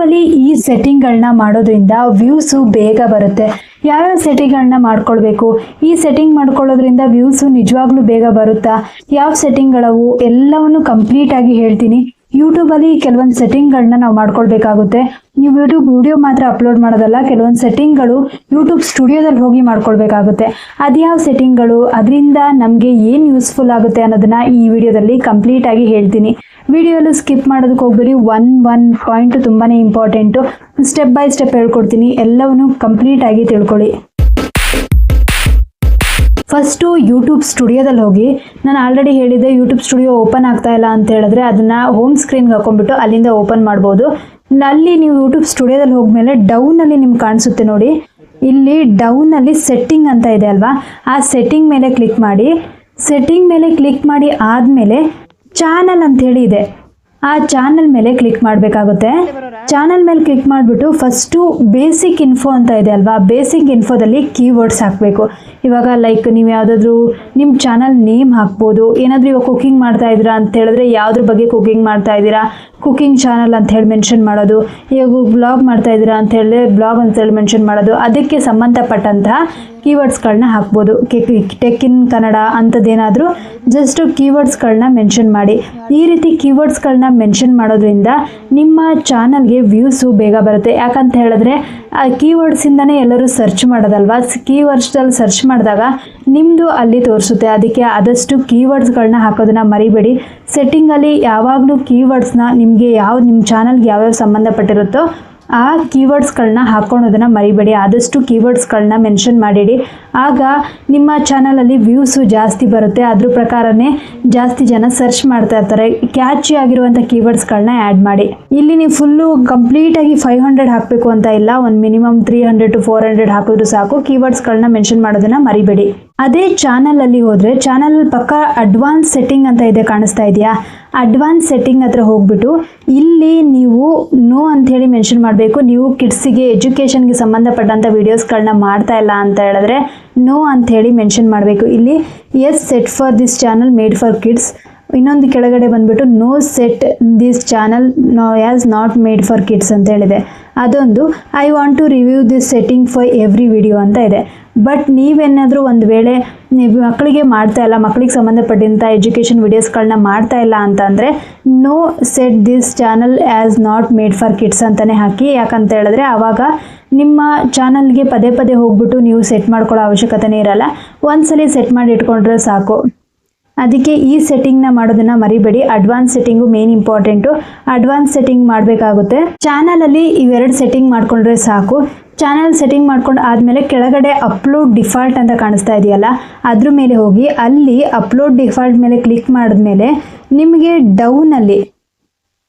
ಯೂಟ್ಯೂಬಲ್ಲಿ ಈ ಸೆಟ್ಟಿಂಗ್ಗಳನ್ನ ಮಾಡೋದ್ರಿಂದ ವ್ಯೂಸು ಬೇಗ ಬರುತ್ತೆ. ಯಾವ್ಯಾವ ಸೆಟ್ಟಿಂಗ್ಗಳನ್ನ ಮಾಡ್ಕೊಳ್ಬೇಕು, ಈ ಸೆಟ್ಟಿಂಗ್ ಮಾಡ್ಕೊಳ್ಳೋದ್ರಿಂದ ವ್ಯೂಸು ನಿಜವಾಗ್ಲೂ ಬೇಗ ಬರುತ್ತಾ, ಯಾವ ಸೆಟ್ಟಿಂಗ್ಗಳವು ಎಲ್ಲವನ್ನು ಕಂಪ್ಲೀಟಾಗಿ ಹೇಳ್ತೀನಿ. ಯೂಟ್ಯೂಬಲ್ಲಿ ಕೆಲವೊಂದು ಸೆಟ್ಟಿಂಗ್ಗಳನ್ನ ನಾವು ಮಾಡ್ಕೊಳ್ಬೇಕಾಗುತ್ತೆ. ನೀವು ವಿಡಿಯೋ ಮಾತ್ರ ಅಪ್ಲೋಡ್ ಮಾಡೋದಲ್ಲ, ಕೆಲವೊಂದು ಸೆಟ್ಟಿಂಗ್ಗಳು ಯೂಟ್ಯೂಬ್ ಸ್ಟುಡಿಯೋದಲ್ಲಿ ಹೋಗಿ ಮಾಡ್ಕೊಳ್ಬೇಕಾಗುತ್ತೆ. ಅದ್ಯಾವ ಸೆಟ್ಟಿಂಗ್ಗಳು, ಅದರಿಂದ ನಮಗೆ ಏನು ಯೂಸ್ಫುಲ್ ಆಗುತ್ತೆ ಅನ್ನೋದನ್ನ ಈ ವಿಡಿಯೋದಲ್ಲಿ ಕಂಪ್ಲೀಟಾಗಿ ಹೇಳ್ತೀನಿ. ವಿಡಿಯೋಲು ಸ್ಕಿಪ್ ಮಾಡೋದಕ್ಕೆ ಹೋಗ್ಬೇಡಿ. ಒನ್ ಪಾಯಿಂಟ್ ತುಂಬಾ ಇಂಪಾರ್ಟೆಂಟು. ಸ್ಟೆಪ್ ಬೈ ಸ್ಟೆಪ್ ಹೇಳ್ಕೊಡ್ತೀನಿ, ಎಲ್ಲವನ್ನು ಕಂಪ್ಲೀಟಾಗಿ ತಿಳ್ಕೊಳ್ಳಿ. ಫಸ್ಟು ಯೂಟ್ಯೂಬ್ ಸ್ಟುಡಿಯೋದಲ್ಲಿ ಹೋಗಿ, ನಾನು ಆಲ್ರೆಡಿ ಹೇಳಿದ್ದೆ ಯೂಟ್ಯೂಬ್ ಸ್ಟುಡಿಯೋ ಓಪನ್ ಆಗ್ತಾ ಇಲ್ಲ ಅಂತ ಹೇಳಿದ್ರೆ ಅದನ್ನು ಹೋಮ್ ಸ್ಕ್ರೀನ್ಗೆ ಹಾಕೊಂಡ್ಬಿಟ್ಟು ಅಲ್ಲಿಂದ ಓಪನ್ ಮಾಡ್ಬೋದು. ಅಲ್ಲಿ ನೀವು ಯೂಟ್ಯೂಬ್ ಸ್ಟುಡಿಯೋದಲ್ಲಿ ಹೋಗ್ಮೇಲೆ ಡೌನಲ್ಲಿ ನಿಮ್ಗೆ ಕಾಣಿಸುತ್ತೆ ನೋಡಿ, ಇಲ್ಲಿ ಡೌನಲ್ಲಿ ಸೆಟ್ಟಿಂಗ್ ಅಂತ ಇದೆ ಅಲ್ವಾ, ಆ ಸೆಟ್ಟಿಂಗ್ ಮೇಲೆ ಕ್ಲಿಕ್ ಮಾಡಿ. ಸೆಟ್ಟಿಂಗ್ ಮೇಲೆ ಕ್ಲಿಕ್ ಮಾಡಿ ಆದಮೇಲೆ ಚಾನಲ್ ಅಂತೇಳಿ ಇದೆ, ಆ ಚಾನಲ್ ಮೇಲೆ ಕ್ಲಿಕ್ ಮಾಡಬೇಕಾಗುತ್ತೆ. ಚಾನಲ್ ಮೇಲೆ ಕ್ಲಿಕ್ ಮಾಡಿಬಿಟ್ಟು ಫಸ್ಟು ಬೇಸಿಕ್ ಇನ್ಫೋ ಅಂತ ಇದೆ ಅಲ್ವಾ, ಬೇಸಿಕ್ ಇನ್ಫೋದಲ್ಲಿ ಕೀವರ್ಡ್ಸ್ ಹಾಕಬೇಕು. ಇವಾಗ ಲೈಕ್ ನೀವು ಯಾವುದಾದ್ರೂ ನಿಮ್ಮ ಚಾನಲ್ ನೇಮ್ ಹಾಕ್ಬೋದು. ಏನಾದರೂ ಇವಾಗ ಕುಕಿಂಗ್ ಮಾಡ್ತಾ ಇದ್ದೀರಾ ಅಂತ ಹೇಳಿದ್ರೆ ಯಾವುದ್ರ ಬಗ್ಗೆ ಕುಕಿಂಗ್ ಮಾಡ್ತಾ ಇದ್ದೀರಾ, ಕುಕಿಂಗ್ ಚಾನಲ್ ಅಂತ ಹೇಳಿ ಮೆನ್ಷನ್ ಮಾಡೋದು. ಇವಾಗ ಬ್ಲಾಗ್ ಮಾಡ್ತಾ ಇದ್ದೀರಾ ಅಂತ ಹೇಳಿದ್ರೆ ಬ್ಲಾಗ್ ಅಂತ ಹೇಳಿ ಮೆನ್ಷನ್ ಮಾಡೋದು. ಅದಕ್ಕೆ ಸಂಬಂಧಪಟ್ಟಂತಹ ಕೀವರ್ಡ್ಸ್ಗಳನ್ನ ಹಾಕ್ಬೋದು. ಟೆಕ್ ಇನ್ ಕನ್ನಡ ಅಂಥದ್ದೇನಾದರೂ ಜಸ್ಟ್ ಕೀವರ್ಡ್ಸ್ಗಳನ್ನ ಮೆನ್ಷನ್ ಮಾಡಿ. ಈ ರೀತಿ ಕೀವರ್ಡ್ಸ್ಗಳನ್ನ ಮೆನ್ಷನ್ ಮಾಡೋದ್ರಿಂದ ನಿಮ್ಮ ಚಾನಲ್ಗೆ ವ್ಯೂಸು ಬೇಗ ಬರುತ್ತೆ. ಯಾಕಂತ ಹೇಳಿದ್ರೆ ಆ ಕೀವರ್ಡ್ಸಿಂದನೇ ಎಲ್ಲರೂ ಸರ್ಚ್ ಮಾಡೋದಲ್ವಾ, ಕೀವರ್ಡ್ಸಲ್ಲಿ ಸರ್ಚ್ ಮಾಡಿದಾಗ ನಿಮ್ಮದು ಅಲ್ಲಿ ತೋರಿಸುತ್ತೆ. ಅದಕ್ಕೆ ಆದಷ್ಟು ಕೀವರ್ಡ್ಸ್ಗಳನ್ನ ಹಾಕೋದನ್ನ ಮರಿಬೇಡಿ. ಸೆಟ್ಟಿಂಗಲ್ಲಿ ಯಾವಾಗಲೂ ಕೀವರ್ಡ್ಸ್ನ ನಿಮಗೆ ನಿಮ್ಮ ಚಾನಲ್ಗೆ ಯಾವ್ಯಾವ ಸಂಬಂಧಪಟ್ಟಿರುತ್ತೋ ಆ ಕೀವರ್ಡ್ಸ್ಗಳನ್ನ ಹಾಕ್ಕೊಳೋದನ್ನ ಮರಿಬೇಡಿ. ಆದಷ್ಟು ಕೀವರ್ಡ್ಸ್ಗಳನ್ನ ಮೆನ್ಷನ್ ಮಾಡಿಡಿ, ಆಗ ನಿಮ್ಮ ಚಾನಲಲ್ಲಿ ವ್ಯೂಸು ಜಾಸ್ತಿ ಬರುತ್ತೆ. ಅದ್ರ ಪ್ರಕಾರನೇ ಜಾಸ್ತಿ ಜನ ಸರ್ಚ್ ಮಾಡ್ತಾ ಇರ್ತಾರೆ. ಕ್ಯಾಚಿ ಆಗಿರುವಂಥ ಕೀವರ್ಡ್ಸ್ಗಳನ್ನ ಆ್ಯಡ್ ಮಾಡಿ. ಇಲ್ಲಿ ನೀವು ಫುಲ್ಲು ಕಂಪ್ಲೀಟಾಗಿ 500 ಹಾಕಬೇಕು ಅಂತ ಇಲ್ಲ, ಒಂದು ಮಿನಿಮಮ್ 300 to 400 ಹಾಕಿದ್ರು ಸಾಕು. ಕೀವರ್ಡ್ಸ್ಗಳನ್ನ ಮೆನ್ಷನ್ ಮಾಡೋದನ್ನ ಮರಿಬೇಡಿ. ಅದೇ ಚಾನಲಲ್ಲಿ ಹೋದರೆ ಚಾನಲ್ ಪಕ್ಕ ಅಡ್ವಾನ್ಸ್ ಸೆಟ್ಟಿಂಗ್ ಅಂತ ಇದೆ, ಕಾಣಿಸ್ತಾ ಇದೆಯಾ? ಅಡ್ವಾನ್ಸ್ ಸೆಟ್ಟಿಂಗ್ ಹತ್ರ ಹೋಗ್ಬಿಟ್ಟು ಇಲ್ಲಿ ನೀವು ನೋ ಅಂಥೇಳಿ ಮೆನ್ಷನ್ ಮಾಡಬೇಕು. ನೀವು ಕಿಡ್ಸಿಗೆ ಎಜುಕೇಷನ್ಗೆ ಸಂಬಂಧಪಟ್ಟಂಥ ವೀಡಿಯೋಸ್ಗಳನ್ನ ಮಾಡ್ತಾ ಇಲ್ಲ ಅಂತ ಹೇಳಿದ್ರೆ ನೋ ಅಂಥೇಳಿ ಮೆನ್ಷನ್ ಮಾಡಬೇಕು. ಇಲ್ಲಿ yes set for this channel made for kids. ಇನ್ನೊಂದು ಕೆಳಗಡೆ ಬಂದ್ಬಿಟ್ಟು no set this channel as not made for kids ಅಂತ ಹೇಳಿದೆ. ಅದೊಂದು I want to review this setting for every video ಅಂತ ಇದೆ. ಬಟ್ ನೀವೇನಾದರೂ ಒಂದು ವೇಳೆ ನೀವು ಮಕ್ಕಳಿಗೆ ಮಾಡ್ತಾ ಇಲ್ಲ, ಮಕ್ಕಳಿಗೆ ಸಂಬಂಧಪಟ್ಟಂಥ ಎಜುಕೇಷನ್ ವಿಡಿಯೋಸ್ಗಳನ್ನ ಮಾಡ್ತಾ ಇಲ್ಲ ಅಂತಂದರೆ no set this channel as not made for kids ಅಂತಲೇ ಹಾಕಿ. ಯಾಕಂತ ಹೇಳಿದ್ರೆ ಆವಾಗ ನಿಮ್ಮ ಚಾನಲ್ಗೆ ಪದೇ ಪದೇ ಹೋಗ್ಬಿಟ್ಟು ನೀವು ಸೆಟ್ ಮಾಡ್ಕೊಳ್ಳೋ ಅವಶ್ಯಕತೆನೇ ಇರಲ್ಲ. ಒಂದ್ಸಲಿ ಸೆಟ್ ಮಾಡಿ ಇಟ್ಕೊಂಡ್ರೆ ಸಾಕು. ಅದಕ್ಕೆ ಈ ಸೆಟ್ಟಿಂಗ್ನ ಮಾಡೋದನ್ನ ಮರಿಬೇಡಿ. Advance setting main important. Advance setting ಮಾಡಬೇಕಾಗುತ್ತೆ. ಚಾನಲಲ್ಲಿ ಇವೆರಡು ಸೆಟ್ಟಿಂಗ್ ಮಾಡ್ಕೊಂಡ್ರೆ ಸಾಕು. ಚಾನಲ್ ಸೆಟ್ಟಿಂಗ್ ಮಾಡ್ಕೊಂಡು ಆದಮೇಲೆ ಕೆಳಗಡೆ ಅಪ್ಲೋಡ್ ಡಿಫಾಲ್ಟ್ ಅಂತ ಕಾಣಿಸ್ತಾ ಇದೆಯಲ್ಲ, ಅದ್ರ ಮೇಲೆ ಹೋಗಿ ಅಲ್ಲಿ ಅಪ್ಲೋಡ್ ಡಿಫಾಲ್ಟ್ ಮೇಲೆ ಕ್ಲಿಕ್ ಮಾಡಿದ್ಮೇಲೆ ನಿಮಗೆ ಡೌನಲ್ಲಿ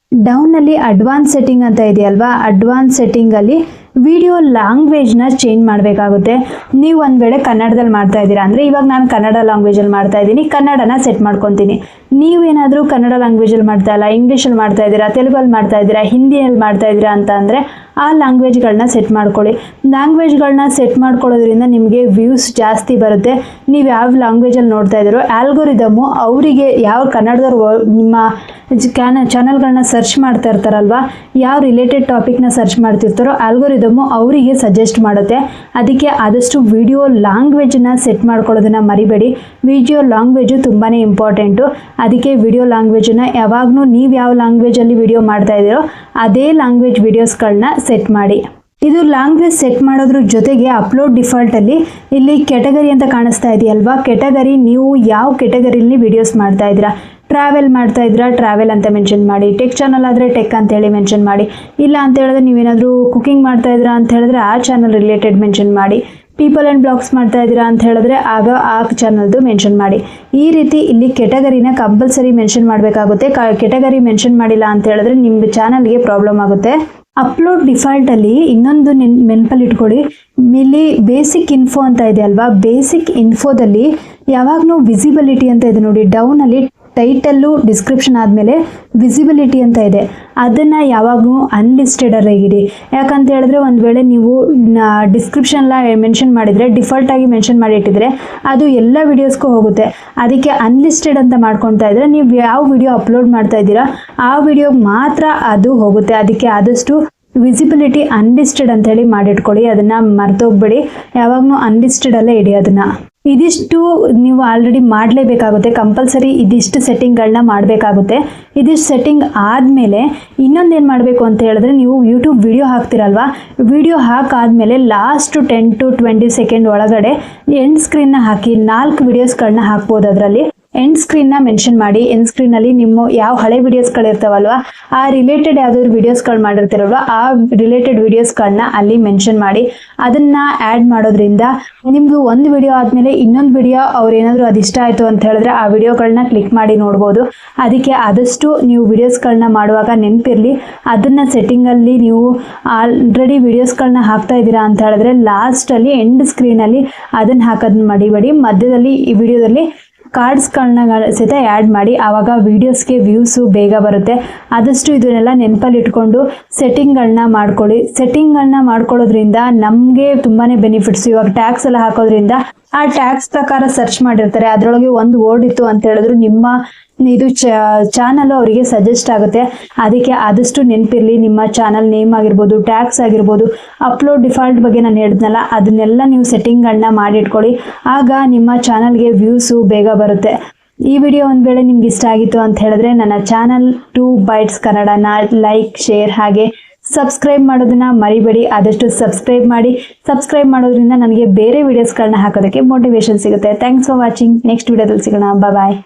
ಅಡ್ವಾನ್ಸ್ ಸೆಟ್ಟಿಂಗ್ ಅಂತ ಇದೆಯಲ್ವಾ, ಅಡ್ವಾನ್ಸ್ ಸೆಟ್ಟಿಂಗಲ್ಲಿ ವಿಡಿಯೋ ಲ್ಯಾಂಗ್ವೇಜ್ನ ಚೇಂಜ್ ಮಾಡಬೇಕಾಗುತ್ತೆ. ನೀವು ಒಂದು ವೇಳೆ ಕನ್ನಡದಲ್ಲಿ ಮಾಡ್ತಾ ಇದ್ದೀರಾ ಅಂದರೆ, ಇವಾಗ ನಾನು ಕನ್ನಡ ಲ್ಯಾಂಗ್ವೇಜಲ್ಲಿ ಮಾಡ್ತಾ ಇದ್ದೀನಿ, ಕನ್ನಡನ ಸೆಟ್ ಮಾಡ್ಕೊತೀನಿ. ನೀವೇನಾದರೂ ಕನ್ನಡ ಲ್ಯಾಂಗ್ವೇಜಲ್ಲಿ ಮಾಡ್ತಾ ಇಲ್ಲ, ಇಂಗ್ಲೀಷಲ್ಲಿ ಮಾಡ್ತಾ ಇದ್ದೀರಾ, ತೆಲುಗಲ್ಲಿ ಮಾಡ್ತಾ ಇದ್ದೀರಾ, ಹಿಂದಿಯಲ್ಲಿ ಮಾಡ್ತಾ ಇದ್ದೀರಾ ಅಂತ ಅಂದರೆ ಆ ಲ್ಯಾಂಗ್ವೇಜ್ಗಳನ್ನ ಸೆಟ್ ಮಾಡ್ಕೊಳ್ಳಿ. ಲ್ಯಾಂಗ್ವೇಜ್ಗಳನ್ನ ಸೆಟ್ ಮಾಡ್ಕೊಳ್ಳೋದ್ರಿಂದ ನಿಮಗೆ ವ್ಯೂಸ್ ಜಾಸ್ತಿ ಬರುತ್ತೆ. ನೀವು ಯಾವ ಲ್ಯಾಂಗ್ವೇಜಲ್ಲಿ ನೋಡ್ತಾ ಇದ್ದೀರೋ ಆಲ್ಗೋರಿದಮ್ಮು ಅವರಿಗೆ ಯಾವ ಕನ್ನಡದವ್ರು ನಿಮ್ಮ ಚಾನಲ್ಗಳನ್ನ ಸರ್ಚ್ ಮಾಡ್ತಾ ಇರ್ತಾರಲ್ವ, ಯಾವ ರಿಲೇಟೆಡ್ ಟಾಪಿಕ್ನ ಸರ್ಚ್ ಮಾಡ್ತಿರ್ತಾರೋ ಆಲ್ಗೋರಿದಮ್ಮು ಅವರಿಗೆ ಸಜೆಸ್ಟ್ ಮಾಡುತ್ತೆ. ಅದಕ್ಕೆ ಆದಷ್ಟು ವಿಡಿಯೋ ಲ್ಯಾಂಗ್ವೇಜನ್ನ ಸೆಟ್ ಮಾಡ್ಕೊಳ್ಳೋದನ್ನ ಮರಿಬೇಡಿ. ವಿಡಿಯೋ ಲ್ಯಾಂಗ್ವೇಜು ತುಂಬಾ ಇಂಪಾರ್ಟೆಂಟು. ಅದಕ್ಕೆ ವಿಡಿಯೋ ಲ್ಯಾಂಗ್ವೇಜನ್ನು ಯಾವಾಗಲೂ ನೀವು ಯಾವ ಲ್ಯಾಂಗ್ವೇಜಲ್ಲಿ ವಿಡಿಯೋ ಮಾಡ್ತಾ ಇದ್ದೀರೋ ಅದೇ ಲ್ಯಾಂಗ್ವೇಜ್ ವಿಡಿಯೋಸ್ಗಳನ್ನ ಸೆಟ್ ಮಾಡಿ. ಇದು ಲ್ಯಾಂಗ್ವೇಜ್ ಸೆಟ್ ಮಾಡೋದ್ರ ಜೊತೆಗೆ ಅಪ್ಲೋಡ್ ಡಿಫಾಲ್ಟಲ್ಲಿ ಇಲ್ಲಿ ಕೆಟಗರಿ ಅಂತ ಕಾಣಿಸ್ತಾ ಇದೆಯಲ್ವಾ, ಕೆಟಗರಿ ನೀವು ಯಾವ ಕೆಟಗರಿಲಿ ವಿಡಿಯೋಸ್ ಮಾಡ್ತಾ ಇದ್ದೀರಾ. ಟ್ರಾವೆಲ್ ಮಾಡ್ತಾ ಇದ್ದೀರಾ, ಟ್ರಾವೆಲ್ ಅಂತ ಮೆನ್ಷನ್ ಮಾಡಿ. ಟೆಕ್ ಚಾನಲ್ ಆದರೆ ಟೆಕ್ ಅಂತೇಳಿ ಮೆನ್ಷನ್ ಮಾಡಿ. ಇಲ್ಲ ಅಂತ ಹೇಳಿದ್ರೆ ನೀವೇನಾದರೂ ಕುಕಿಂಗ್ ಮಾಡ್ತಾ ಇದ್ದೀರಾ ಅಂತ ಹೇಳಿದ್ರೆ ಆ ಚಾನಲ್ ರಿಲೇಟೆಡ್ ಮೆನ್ಷನ್ ಮಾಡಿ. ಪೀಪಲ್ ಆ್ಯಂಡ್ ಬ್ಲಾಗ್ಸ್ ಮಾಡ್ತಾ ಇದ್ದೀರಾ ಅಂತ ಹೇಳಿದ್ರೆ ಆಗ ಆ ಚಾನಲ್ದು ಮೆನ್ಷನ್ ಮಾಡಿ. ಈ ರೀತಿ ಇಲ್ಲಿ ಕೆಟಗರಿನ ಕಂಪಲ್ಸರಿ ಮೆನ್ಷನ್ ಮಾಡಬೇಕಾಗುತ್ತೆ. ಕೆಟಗರಿ ಮೆನ್ಷನ್ ಮಾಡಿಲ್ಲ ಅಂತ ಹೇಳಿದ್ರೆ ನಿಮ್ಮ ಚಾನಲ್ಗೆ ಪ್ರಾಬ್ಲಮ್ ಆಗುತ್ತೆ. ಅಪ್ಲೋಡ್ ಡಿಫಾಲ್ಟಲ್ಲಿ ಇನ್ನೊಂದು ನೆನಪಲ್ಲಿ ಇಟ್ಕೊಳ್ಳಿ, ಇಲ್ಲಿ ಬೇಸಿಕ್ ಇನ್ಫೋ ಅಂತ ಇದೆ ಅಲ್ವಾ, ಬೇಸಿಕ್ ಇನ್ಫೋದಲ್ಲಿ ಯಾವಾಗಲೂ ವಿಸಿಬಿಲಿಟಿ ಅಂತ ಇದೆ ನೋಡಿ, ಡೌನಲ್ಲಿ ಟೈಟಲ್ಲು ಡಿಸ್ಕ್ರಿಪ್ಷನ್ ಆದಮೇಲೆ ವಿಸಿಬಿಲಿಟಿ ಅಂತ ಇದೆ, ಅದನ್ನು ಯಾವಾಗಲೂ ಅನ್ಲಿಸ್ಟೆಡರಾಗಿಡಿ. ಯಾಕಂತ ಹೇಳಿದ್ರೆ ಒಂದು ವೇಳೆ ನೀವು ಡಿಸ್ಕ್ರಿಪ್ಷನ್ಲ ಮೆನ್ಷನ್ ಮಾಡಿದರೆ, ಡಿಫಾಲ್ಟಾಗಿ ಮೆನ್ಷನ್ ಮಾಡಿಟ್ಟಿದ್ರೆ ಅದು ಎಲ್ಲ ವೀಡಿಯೋಸ್ಗೂ ಹೋಗುತ್ತೆ. ಅದಕ್ಕೆ ಅನ್ಲಿಸ್ಟೆಡ್ ಅಂತ ಮಾಡ್ಕೊತಾ ಇದ್ದರೆ ನೀವು ಯಾವ ವಿಡಿಯೋ ಅಪ್ಲೋಡ್ ಮಾಡ್ತಾ ಇದ್ದೀರಾ ಆ ವಿಡಿಯೋಗೆ ಮಾತ್ರ ಅದು ಹೋಗುತ್ತೆ. ಅದಕ್ಕೆ ಆದಷ್ಟು ವಿಸಿಬಿಲಿಟಿ ಅನ್ಲಿಸ್ಟೆಡ್ ಅಂತ ಹೇಳಿ ಮಾಡಿಟ್ಕೊಳ್ಳಿ. ಅದನ್ನ ಮರ್ತೋಗ್ಬೇಡಿ, ಯಾವಾಗ್ಲೂ ಅನ್ಲಿಸ್ಟೆಡ್ ಅಲ್ಲೇ ಇಡಿ ಅದನ್ನ. ಇದಿಷ್ಟು ನೀವು ಆಲ್ರೆಡಿ ಮಾಡಲೇಬೇಕಾಗುತ್ತೆ, ಕಂಪಲ್ಸರಿ ಇದಿಷ್ಟು ಸೆಟ್ಟಿಂಗ್ಗಳನ್ನ ಮಾಡಬೇಕಾಗುತ್ತೆ. ಇದಿಷ್ಟು ಸೆಟ್ಟಿಂಗ್ ಆದಮೇಲೆ ಇನ್ನೊಂದೇನು ಮಾಡಬೇಕು ಅಂತ ಹೇಳಿದ್ರೆ, ನೀವು ಯೂಟ್ಯೂಬ್ ವಿಡಿಯೋ ಹಾಕ್ತಿರಲ್ವಾ, ವಿಡಿಯೋ ಹಾಕಾದ್ಮೇಲೆ ಲಾಸ್ಟ್ 10 to 20 ಸೆಕೆಂಡ್ ಒಳಗಡೆ ಎಂಡ್ ಸ್ಕ್ರೀನ್ನ ಹಾಕಿ 4 ವಿಡಿಯೋಸ್ಗಳನ್ನ ಹಾಕ್ಬೋದು. ಅದರಲ್ಲಿ ಎಂಡ್ ಸ್ಕ್ರೀನ್ನ ಮೆನ್ಷನ್ ಮಾಡಿ. ಎಂಡ್ ಸ್ಕ್ರೀನಲ್ಲಿ ನಿಮ್ಮ ಯಾವ ಹಳೆ ವಿಡಿಯೋಸ್ಗಳಿರ್ತಾವಲ್ವ, ಆ ರಿಲೇಟೆಡ್ ಯಾವುದಾದ್ರು ವಿಡಿಯೋಸ್ಗಳು ಮಾಡಿರ್ತೀರಲ್ವ, ಆ ರಿಲೇಟೆಡ್ ವಿಡಿಯೋಸ್ಗಳನ್ನ ಅಲ್ಲಿ ಮೆನ್ಷನ್ ಮಾಡಿ. ಅದನ್ನ ಆ್ಯಡ್ ಮಾಡೋದ್ರಿಂದ ನಿಮ್ಮದು ಒಂದು ವಿಡಿಯೋ ಆದಮೇಲೆ ಇನ್ನೊಂದು ವಿಡಿಯೋ ಅವ್ರೇನಾದರೂ ಅದು ಇಷ್ಟ ಆಯಿತು ಅಂತ ಹೇಳಿದ್ರೆ ಆ ವಿಡಿಯೋಗಳನ್ನ ಕ್ಲಿಕ್ ಮಾಡಿ ನೋಡ್ಬೋದು. ಅದಕ್ಕೆ ಆದಷ್ಟು ನೀವು ವಿಡಿಯೋಸ್ಗಳನ್ನ ಮಾಡುವಾಗ ನೆನಪಿರಲಿ, ಅದನ್ನು ಸೆಟ್ಟಿಂಗಲ್ಲಿ ನೀವು ಆಲ್ರೆಡಿ ವಿಡಿಯೋಸ್ಗಳನ್ನ ಹಾಕ್ತಾ ಇದ್ದೀರಾ ಅಂತ ಹೇಳಿದ್ರೆ ಲಾಸ್ಟಲ್ಲಿ ಎಂಡ್ ಸ್ಕ್ರೀನಲ್ಲಿ ಅದನ್ನು ಹಾಕೋದನ್ನ ಮಡಿಬೇಡಿ. ಮಧ್ಯದಲ್ಲಿ ಈ ವಿಡಿಯೋದಲ್ಲಿ ಕಾರ್ಡ್ಸ್ಗಳನ್ನ ಸಹಿತ ಆ್ಯಡ್ ಮಾಡಿ, ಆವಾಗ ವೀಡಿಯೋಸ್ಗೆ ವ್ಯೂಸು ಬೇಗ ಬರುತ್ತೆ. ಆದಷ್ಟು ಇದನ್ನೆಲ್ಲ ನೆನಪಲ್ಲಿ ಇಟ್ಕೊಂಡು ಸೆಟ್ಟಿಂಗ್ಗಳನ್ನ ಮಾಡ್ಕೊಳ್ಳಿ. ಸೆಟ್ಟಿಂಗ್ಗಳನ್ನ ಮಾಡ್ಕೊಳ್ಳೋದ್ರಿಂದ ನಮಗೆ ತುಂಬಾ ಬೆನಿಫಿಟ್ಸ್. ಇವಾಗ ಟ್ಯಾಗ್ಸ್ ಎಲ್ಲ ಹಾಕೋದ್ರಿಂದ ಆ ಟ್ಯಾಗ್ಸ್ ಪ್ರಕಾರ ಸರ್ಚ್ ಮಾಡಿರ್ತಾರೆ, ಅದರೊಳಗೆ ಒಂದು ವರ್ಡ್ ಇತ್ತು ಅಂತ ಹೇಳಿದ್ರು ನಿಮ್ಮ ಇದು ಚಾನಲ್ ಅವರಿಗೆ ಸಜೆಸ್ಟ್ ಆಗುತ್ತೆ. ಅದಕ್ಕೆ ಆದಷ್ಟು ನೆನಪಿರಲಿ, ನಿಮ್ಮ ಚಾನಲ್ ನೇಮ್ ಆಗಿರ್ಬೋದು, ಟ್ಯಾಗ್ಸ್ ಆಗಿರ್ಬೋದು, ಅಪ್ಲೋಡ್ ಡಿಫಾಲ್ಟ್ ಬಗ್ಗೆ ನಾನು ಹೇಳಿದ್ನಲ್ಲ, ಅದನ್ನೆಲ್ಲ ನೀವು ಸೆಟ್ಟಿಂಗ್ಗಳನ್ನ ಮಾಡಿಟ್ಕೊಳ್ಳಿ. ಆಗ ನಿಮ್ಮ ಚಾನಲ್ಗೆ ವ್ಯೂಸು ಬೇಗ ಬರುತ್ತೆ. ಈ ವಿಡಿಯೋ ಒಂದು ವೇಳೆ ನಿಮ್ಗೆ ಇಷ್ಟ ಆಗಿತ್ತು ಅಂತ ಹೇಳಿದ್ರೆ ನನ್ನ ಚಾನಲ್ 2 Bytes ಕನ್ನಡನ ಲೈಕ್, ಶೇರ್ ಹಾಗೆ ಸಬ್ಸ್ಕ್ರೈಬ್ ಮಾಡೋದನ್ನ ಮರಿಬೇಡಿ. ಆದಷ್ಟು ಸಬ್ಸ್ಕ್ರೈಬ್ ಮಾಡಿ. ಸಬ್ಸ್ಕ್ರೈಬ್ ಮಾಡೋದ್ರಿಂದ ನನಗೆ ಬೇರೆ ವಿಡಿಯೋಸ್ಗಳನ್ನ ಹಾಕೋದಕ್ಕೆ ಮೋಟಿವೇಶನ್ ಸಿಗುತ್ತೆ. Thanks for watching. ನೆಕ್ಸ್ಟ್ ವಿಡಿಯೋದಲ್ಲಿ ಸಿಗೋಣ. ಬಾಯ್.